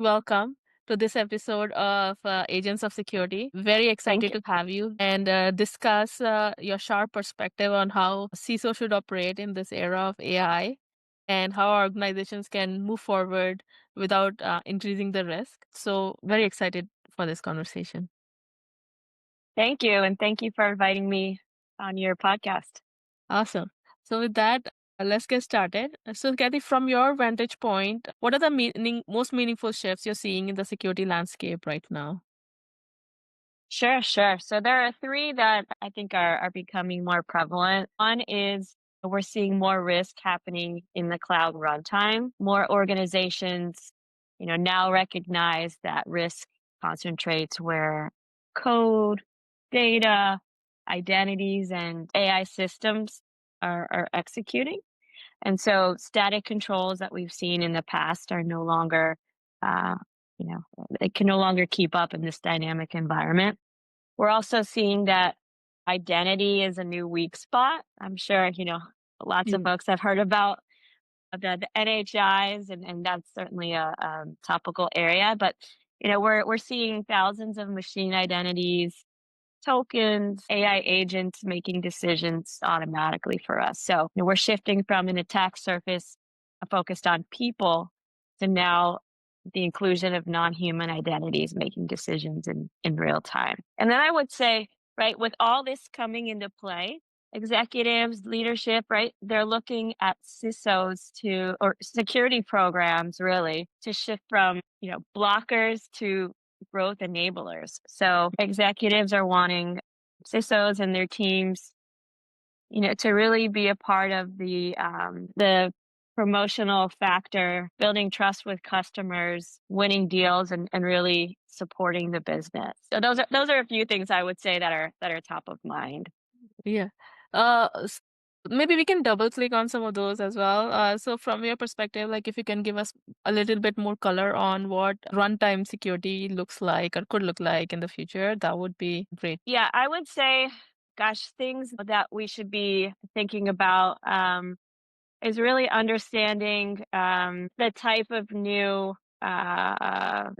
Welcome to this episode of Agents of Security. Very Thank excited you. to have you and discuss your sharp perspective on how CISO should operate in this era of AI and how our organizations can move forward without increasing the risk. So, very excited for this conversation. Thank you. And thank you for inviting me on your podcast. Awesome. So, with that, let's get started. So, Kathy, from your vantage point, what are the most meaningful shifts you're seeing in the security landscape right now? Sure. So there are three that I think are becoming more prevalent. One is we're seeing more risk happening in the cloud runtime. More organizations, now recognize that risk concentrates where code, data, identities, and AI systems are executing. And so static controls that we've seen in the past are no longer, uh, you know, they can no longer keep up in this dynamic environment. We're also seeing that identity is a new weak spot. I'm sure, lots of Mm. folks have heard about the NHIs, and that's certainly a topical area. But, we're seeing thousands of machine identities, tokens, AI agents making decisions automatically for us. So we're shifting from an attack surface focused on people to now the inclusion of non-human identities making decisions in real time. And then I would say, right, with all this coming into play, executives, leadership, right, they're looking at CISOs or security programs really to shift from, blockers to growth enablers. So executives are wanting CISOs and their teams, to really be a part of the promotional factor, building trust with customers, winning deals, and really supporting the business. So those are a few things I would say that are top of mind. Yeah. S Maybe we can double click on some of those as well. So from your perspective, like if you can give us a little bit more color on what runtime security looks like or could look like in the future, that would be great. Yeah, I would say, gosh, things that we should be thinking about. Is really understanding the type of new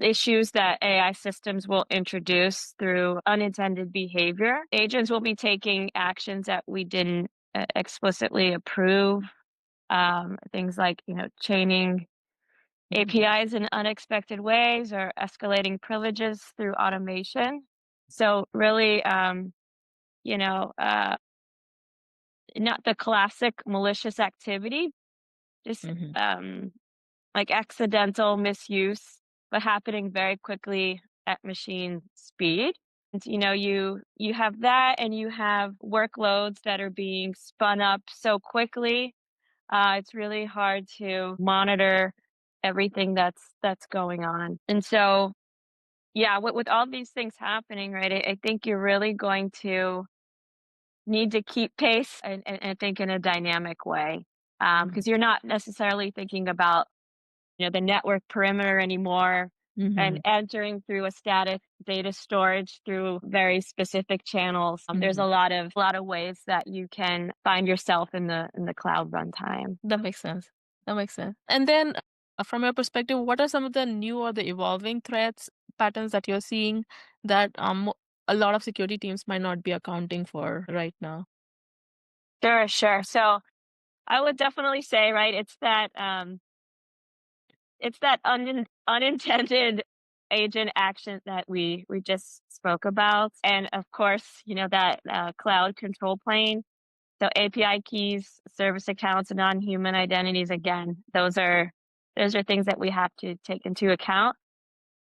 issues that AI systems will introduce through unintended behavior. Agents will be taking actions that we didn't explicitly approve. Things like chaining APIs in unexpected ways or escalating privileges through automation. So really, you know, uh, not the classic malicious activity, just Hmm. like accidental misuse, but happening very quickly at machine speed. And, you have that, and you have workloads that are being spun up so quickly. It's really hard to monitor everything that's going on. And so, yeah, with all these things happening, right? I think you're really going to need to keep pace and think in a dynamic way because you're not necessarily thinking about the network perimeter anymore and Hmm. entering through a static data storage through very specific channels. There's Hmm. a lot of ways that you can find yourself in the cloud runtime. That makes sense. That makes sense. And then, from your perspective, what are some of the new or the evolving threats patterns that you're seeing that a lot of security teams might not be accounting for right now? Sure. So I would definitely say, right, it's that unintended agent action that we just spoke about, and of course, that cloud control plane. So API keys, service accounts, and non-human identities, again, those are things that we have to take into account.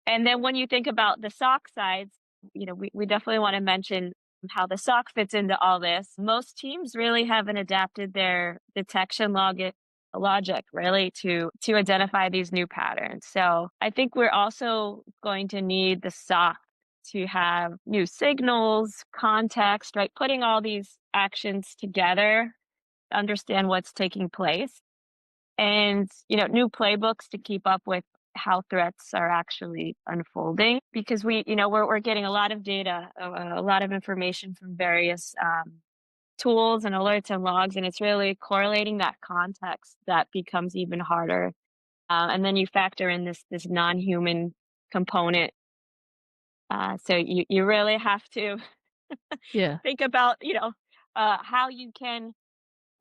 And then when you think about the SOC sides, we definitely want to mention how the SOC fits into all this. Most teams really haven't adapted their detection logic really to identify these new patterns. So I think we're also going to need the SOC to have new signals, context, right? Putting all these actions together, understand what's taking place, and new playbooks to keep up with how threats are actually unfolding because we're getting a lot of data, a lot of information from various tools and alerts and logs, and it's really correlating that context that becomes even harder and then you factor in this non-human component. So you really have to Yeah. think about, how you can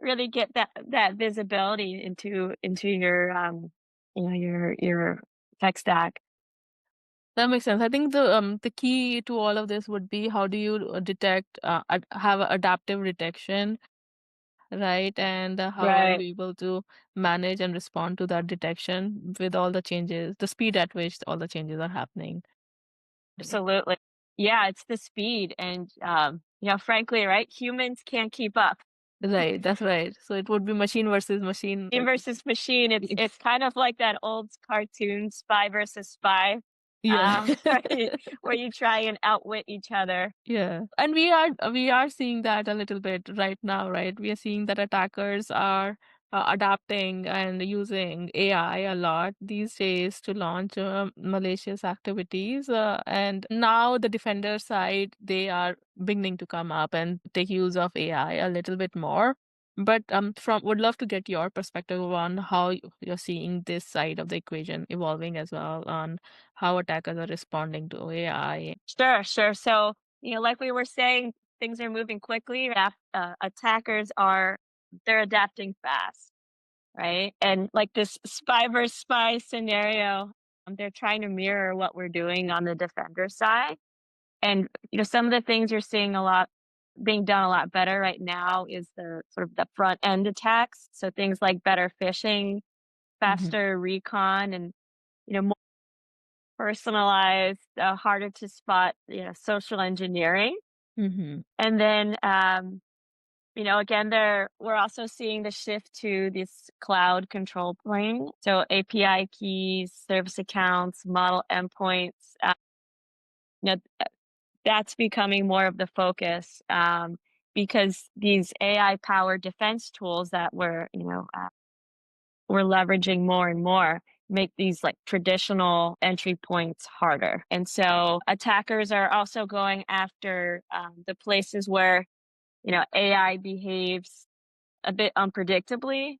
really get that visibility into your, your tech stack. That makes sense. I think the key to all of this would be how do you detect have a adaptive detection, right? And how are you Right. able to manage and respond to that detection with all the changes, the speed at which all the changes are happening. Mm. Absolutely. Yeah, it's the speed and, frankly, right, humans can't keep up. Right, that's right. So it would be machine versus machine. Machine versus machine, it's kind of like that old cartoon, Spy versus Spy, Yeah. right, where you try and outwit each other. Yeah. And we are seeing that a little bit right now, right? We are seeing that attackers are adapting and using AI a lot these days to launch malicious activities. And now the defender side, they are beginning to come up and take use of AI a little bit more. But from would love to get your perspective on how you're seeing this side of the equation evolving as well on how attackers are responding to AI. Sure, sure. So, like we were saying, things are moving quickly. Attackers they're adapting fast, right? And like this spy versus spy scenario, they're trying to mirror what we're doing on the defender side. And some of the things you're seeing a lot being done a lot better right now is the sort of the front end attacks. So things like better phishing, Hmm. faster recon, and more personalized, harder to spot, social engineering. Hmm. And then, again, we're also seeing the shift to this cloud control plane. So API keys, service accounts, model endpoints. You know, that's becoming more of the focus, because these AI powered defense tools that we're leveraging more and more make these like traditional entry points harder. And so attackers are also going after the places where AI behaves a bit unpredictably.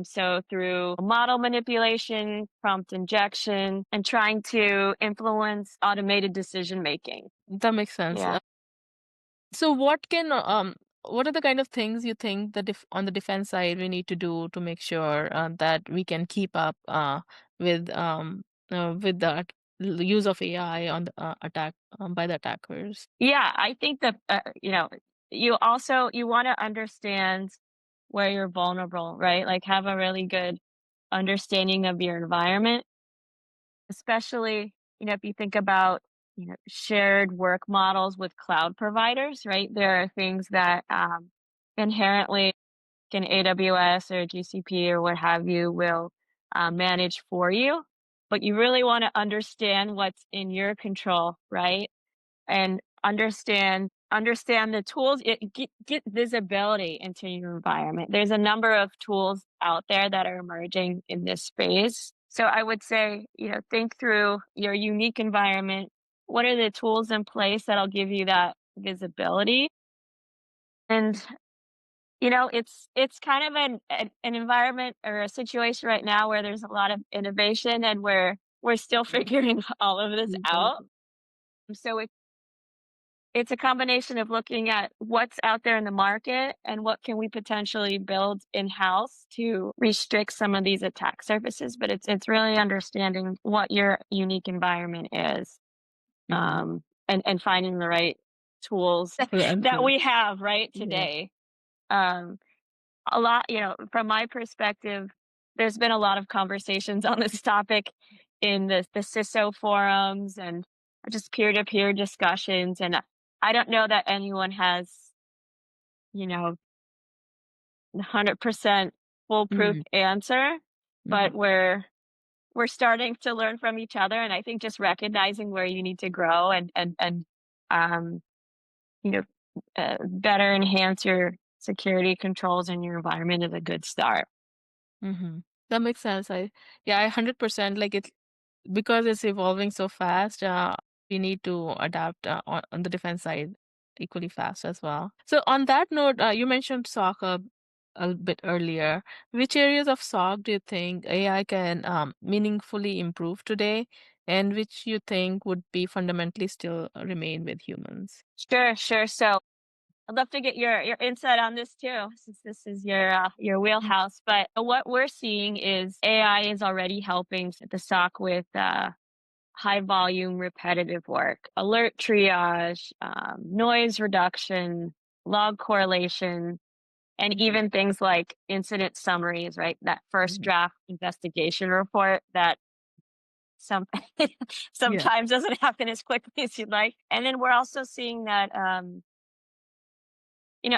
So through model manipulation, prompt injection, and trying to influence automated decision making. That makes sense. Yeah. So what are the kind of things you think that if on the defense side we need to do to make sure that we can keep up with the use of AI on the attack by the attackers? Yeah, I think that you want to understand where you're vulnerable, right? Like have a really good understanding of your environment, especially if you think about shared work models with cloud providers, right? There are things that inherently in AWS or GCP or what have you will manage for you, but you really want to understand what's in your control, right? And understand the tools, get visibility into your environment. There's a number of tools out there that are emerging in this space. So I would say, think through your unique environment. What are the tools in place that'll give you that visibility? And it's kind of an environment or a situation right now where there's a lot of innovation and we're still figuring all of this out. So it's a combination of looking at what's out there in the market and what can we potentially build in-house to restrict some of these attack surfaces, but it's really understanding what your unique environment is, Mm-hmm. and finding the right tools that we have right Yeah. today. Um, a lot, from my perspective, there's been a lot of conversations on this topic in the CISO forums and just peer-to-peer discussions. And I don't know that anyone has, 100% foolproof Mm-hmm. answer, Mm-hmm. but we're starting to learn from each other. And I think just recognizing where you need to grow and um, you know, better enhance your security controls in your environment is a good start. Mm-hmm. That makes sense. I 100% like it because it's evolving so fast. We need to adapt on the defense side equally fast as well. So on that note, you mentioned soccer. a bit earlier, which areas of SOC do you think AI can meaningfully improve today, and which you think would be fundamentally still remain with humans? Sure, sure. So I'd love to get your insight on this too, since this is your Mm. wheelhouse. But what we're seeing is AI is already helping the SOC with high volume repetitive work, alert triage, noise reduction, log correlation, and even things like incident summaries, right? That first Mhm. draft investigation report that some Yeah. sometimes doesn't happen as quickly as you'd like. And then we're also seeing that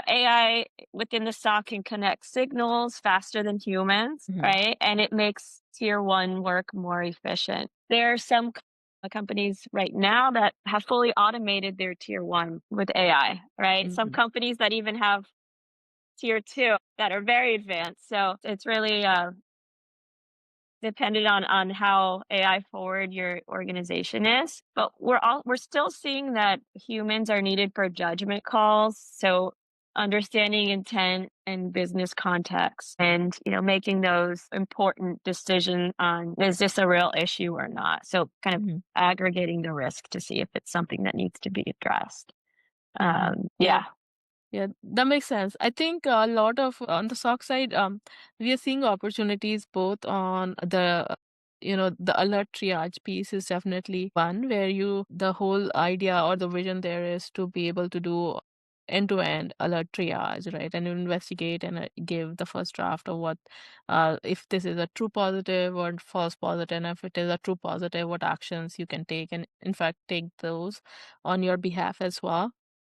AI within the SOC can connect signals faster than humans, Mhm. right? And it makes tier one work more efficient. There are some companies right now that have fully automated their tier one with AI, right? Some Mhm. companies that even have tier two that are very advanced. So it's really dependent on how AI forward your organization is. But we're still seeing that humans are needed for judgment calls. So understanding intent and business context and making those important decisions on is this a real issue or not. So kind of Mhm. aggregating the risk to see if it's something that needs to be addressed. Mhm. Yeah. Yeah. Yeah, that makes sense. I think a lot of on the SOC side, we are seeing opportunities both on the alert triage piece is definitely one where the whole idea or the vision there is to be able to do end-to-end alert triage, right? And investigate and give the first draft of if this is a true positive or false positive, and if it is a true positive, what actions you can take, and in fact, take those on your behalf as well.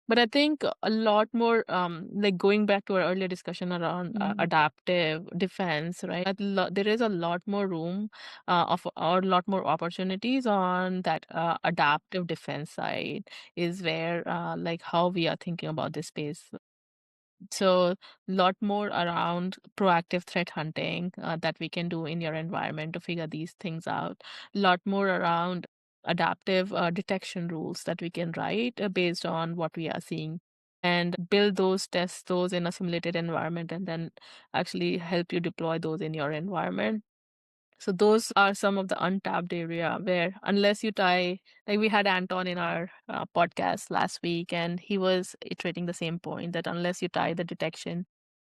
But I think a lot more, like going back to our earlier discussion around Mhm. adaptive defense, right? There is a lot more room or a lot more opportunities on that adaptive defense side is where like how we are thinking about this space. So a lot more around proactive threat hunting that we can do in your environment to figure these things out. A lot more around adaptive detection rules that we can write based on what we are seeing and build those, test those in a simulated environment, and then actually help you deploy those in your environment. So those are some of the untapped area where unless you tie, like we had Anton in our podcast last week, and he was iterating the same point that unless you tie the detection,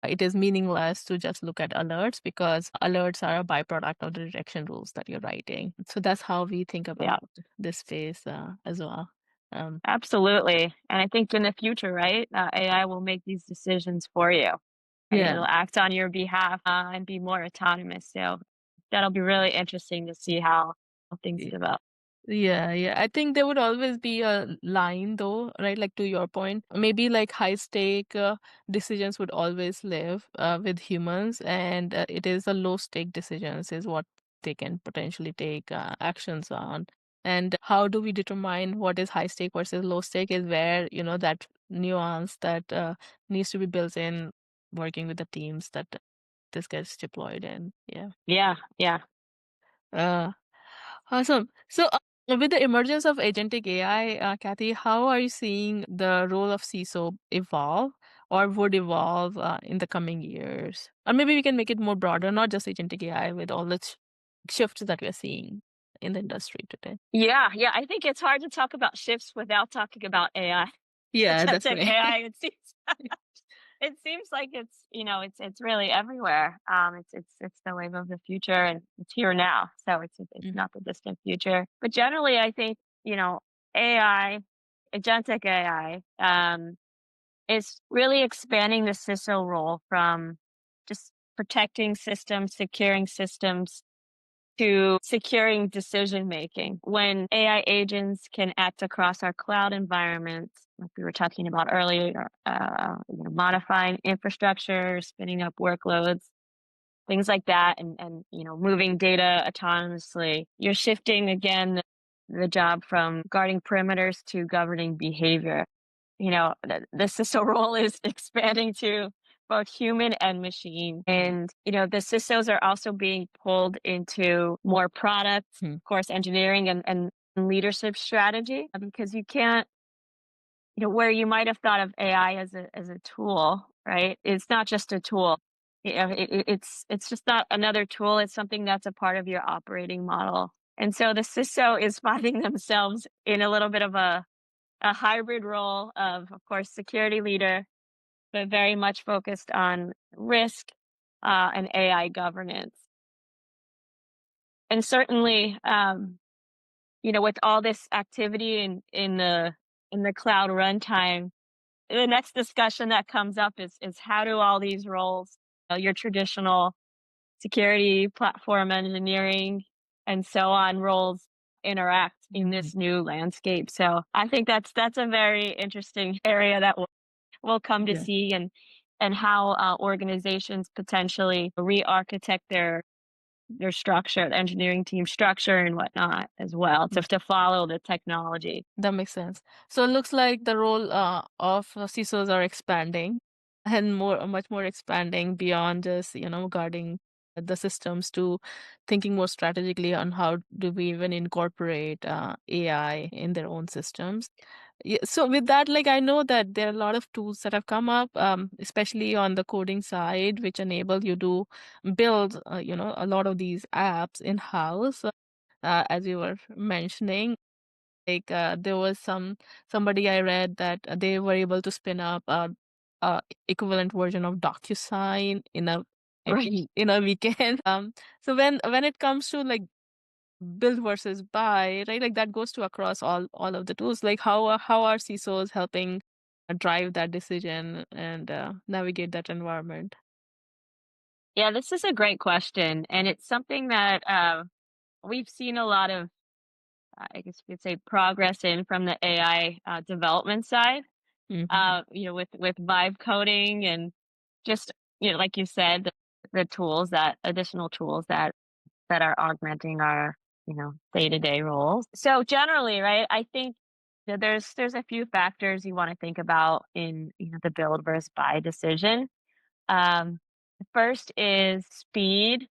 it is meaningless to just look at alerts because alerts are a byproduct of the detection rules that you're writing. So that's how we think Yeah. about this space as well. Um, Absolutely. And I think in the future, right, AI will make these decisions for you. Right? yeah. It'll act on your behalf and be more autonomous. So that'll be really interesting to see how things develop. Yeah, yeah. I think there would always be a line though, right? Like to your point, maybe like high stake decisions would always live with humans, and it is the low stake decisions is what they can potentially take actions on. And how do we determine what is high stake versus low stake is where, that nuance that needs to be built in working with the teams that this gets deployed in. Yeah. Yeah, yeah. Uh, Awesome. So, with the emergence of agentic AI, Kathy, how are you seeing the role of CISO evolve or would evolve in the coming years? Or maybe we can make it more broader, not just agentic AI, with all the shifts that we're seeing in the industry today. Yeah, yeah. I think it's hard to talk about shifts without talking about AI. Yeah, that's Agentic right. AI, it seems like it's really everywhere. It's the wave of the future and it's here now. So it's Mhm. not the distant future. But generally I think, AI, agentic AI, is really expanding the CISO role from just protecting systems, securing systems, to securing decision making. When AI agents can act across our cloud environments, like we were talking about earlier, modifying infrastructure, spinning up workloads, things like that, and moving data autonomously, you're shifting again the job from guarding perimeters to governing behavior. The CISO role is expanding to both human and machine. And, the CISOs are also being pulled into more product, Mhm. of course, engineering and leadership strategy because you can't, where you might have thought of AI as a tool, right? It's not just a tool. It's just not another tool, it's something that's a part of your operating model. And so the CISO is finding themselves in a little bit of a hybrid role of course, security leader, but very much focused on risk, and AI governance. And certainly, with all this activity in the cloud runtime, the next discussion that comes up is how do all these roles, your traditional security, platform engineering, and so on roles interact in Mhm. this new landscape. So I think that's a very interesting area that we'll come to Yeah, see and how organizations potentially re-architect their structure, the engineering team structure and whatnot as well to follow the technology. that makes sense. So it looks like the role of CISOs are expanding and much more expanding beyond just, guarding the systems to thinking more strategically on how do we even incorporate AI in their own systems. Yeah, so with that, like I know that there are a lot of tools that have come up, especially on the coding side, which enable you to build, a lot of these apps in house, as you were mentioning. Like, there was somebody I read that they were able to spin up a equivalent version of DocuSign Right. in a weekend. So when it comes to like build versus buy, right? Like that goes to across all of the tools. Like how are CISOs helping drive that decision and navigate that environment? Yeah, this is a great question. And it's something that we've seen a lot of, I guess you could say, progress in from the AI development side, Hmm. with vibe coding and just, like you said, the tools additional tools that are augmenting our, day-to-day roles. So generally, right, I think that there's a few factors you want to think about in, the build versus buy decision. The first is speed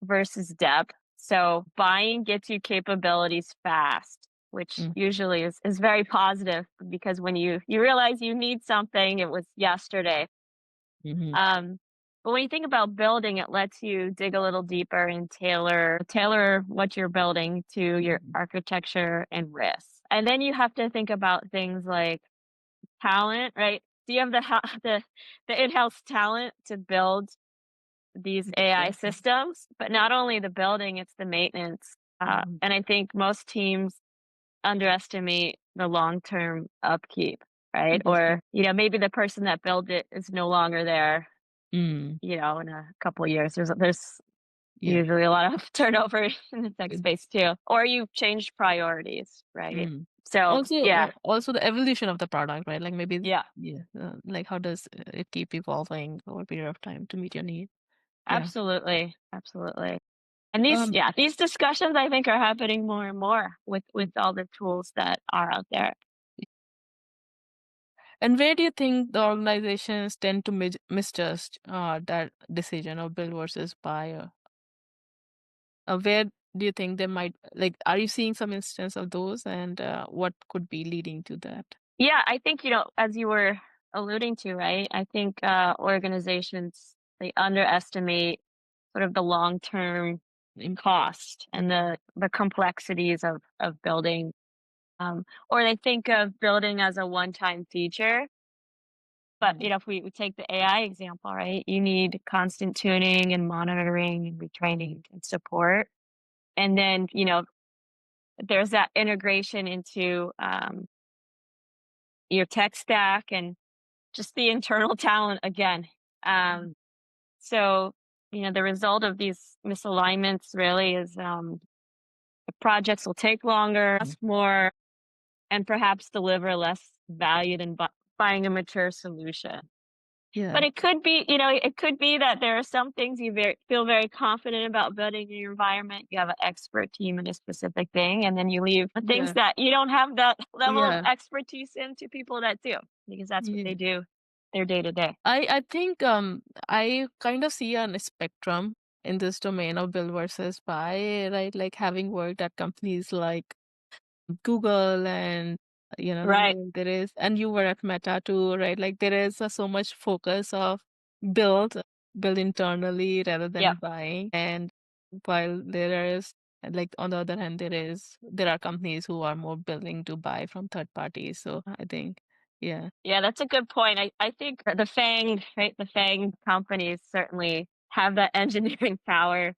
versus depth. So buying gets you capabilities fast, which usually is very positive because when you realize you need something, it was yesterday. Mm-hmm. Um, but when you think about building, it lets you dig a little deeper and tailor what you're building to your architecture and risks. And then you have to think about things like talent, right? Do you have the in-house talent to build these AI systems? But not only the building, it's the maintenance. And I think most teams underestimate the long-term upkeep, right? Or, maybe the person that built it is no longer there, Mm, in a couple of years. There's yeah. usually a lot of turnover in the tech It- space too. Or you've changed priorities, right? mm. So yeah, Also the evolution of the product, right? Like maybe, yeah, yeah, like how does it keep evolving over a period of time to meet your need? Yeah. absolutely, absolutely. And Um, these discussions I think are happening more and more with all the tools that are out there. and where do you think the organizations tend to misjudge that decision of build versus buy? Where do you think they might like? Are you seeing some instance of those, and what could be leading to that? Yeah, I think, as you were alluding to, right? I think organizations they underestimate sort of the long-term cost and the complexities of building, or they think of building as a one-time feature. But if we take the AI example, right, you need constant tuning and monitoring and retraining and support. And then, there's that integration into your tech stack and just the internal talent again. Um, so, the result of these misalignments really is the projects will take longer, cost more, and perhaps deliver less value than buying a mature solution. Yeah, But it could be that there are some things you feel very confident about building in your environment. You have an expert team in a specific thing, and then you leave the things yeah, that you don't have that level of yeah, expertise in to people that do, because that's what yeah. they do their day to day. I think I kind of see a spectrum in this domain of build versus buy, right? Like having worked at companies like Google and Right. there is, and you were at Meta too, right? Like there is so much focus of build. build internally rather than Yep. buying. And while there is, like, on the other hand, there are companies who are more willing to buy from third parties. So I think, yeah, Yeah, that's a good point. I think the FANG, right? The FANG companies certainly have that engineering power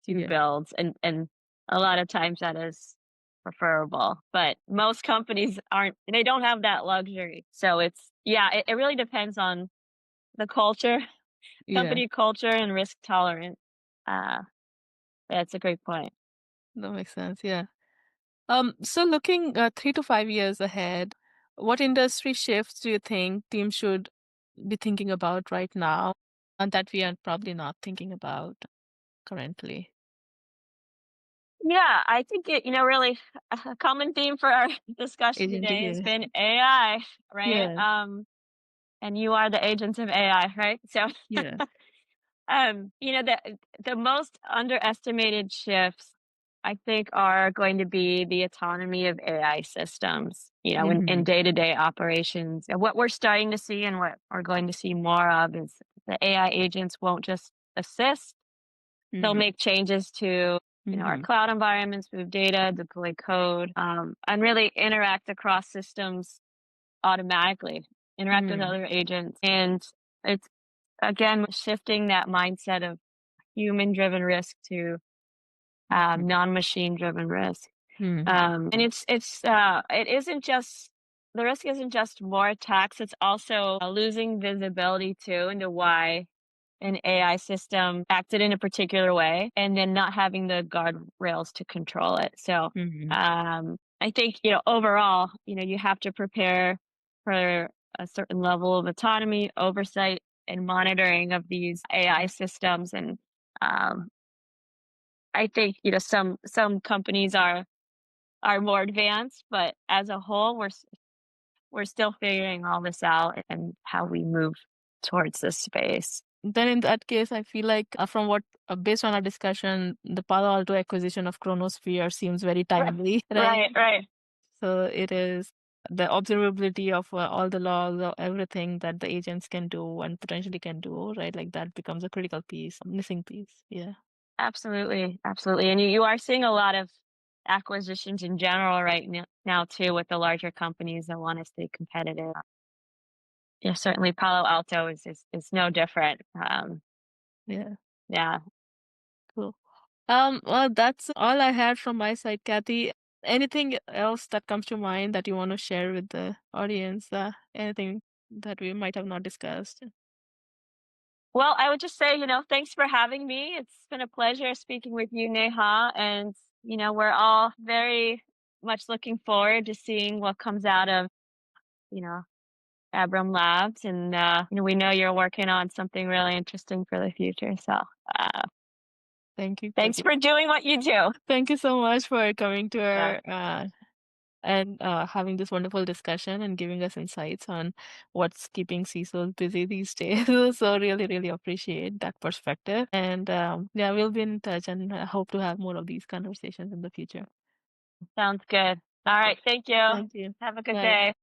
to yeah, build, and a lot of times that is preferable. But most companies aren't, they don't have that luxury. So it's, yeah, it really depends on the culture, yeah, company culture and risk tolerance. Uh, that's a great point. that makes sense. Yeah. So looking 3 to 5 years ahead, what industry shifts do you think teams should be thinking about right now, and that we are probably not thinking about currently? Yeah, I think it, really a common theme for our discussion Agentic today has AI. been AI, right? Yeah, And you are the agent of AI, right? So, yeah. the most underestimated shifts, I think, are going to be the autonomy of AI systems, in Mhm, day-to-day operations. And what we're starting to see and what we're going to see more of is the AI agents won't just assist, they'll mhm, make changes to, our mhm, cloud environments, move data, deploy code, and really interact across systems automatically, interact with mhm, other agents. And it's, again, shifting that mindset of human driven risk to mhm, non machine driven risk. mhm, And it isn't just, the risk isn't just more attacks, it's also losing visibility too into why an AI system acted in a particular way and then not having the guardrails to control it. So mhm, I think, overall, you have to prepare for a certain level of autonomy, oversight, and monitoring of these AI systems. And um, I think, some companies are more advanced, but as a whole, we're still figuring all this out and how we move towards this space. Then in that case, I feel like from what based on our discussion, the Palo Alto acquisition of Chronosphere seems very Right, timely, right? right, right. So it is the observability of all the laws, everything that the agents can do and potentially can do, right? Like that becomes a critical piece, missing piece. Yeah. Absolutely, absolutely. And you are seeing a lot of acquisitions in general right now too, with the larger companies that want to stay competitive. Yeah, certainly Palo Alto is no different. Yeah. Yeah. Cool. Well, that's all I had from my side, Kathy. Anything else that comes to mind that you want to share with the audience? Anything that we might have not discussed? Well, I would just say, thanks for having me. It's been a pleasure speaking with you, Neha. And, we're all very much looking forward to seeing what comes out of, you know, Arambh Labs. And, we know you're working on something really interesting for the future. So, uh, Thank you, thanks Kathy. for doing what you do. Thank you so much for coming to Yeah, our and having this wonderful discussion and giving us insights on what's keeping CISOs busy these days. So really, really appreciate that perspective. And yeah, we'll be in touch and hope to have more of these conversations in the future. sounds good. All right. Thank you. Thank you. Have a good Bye. day.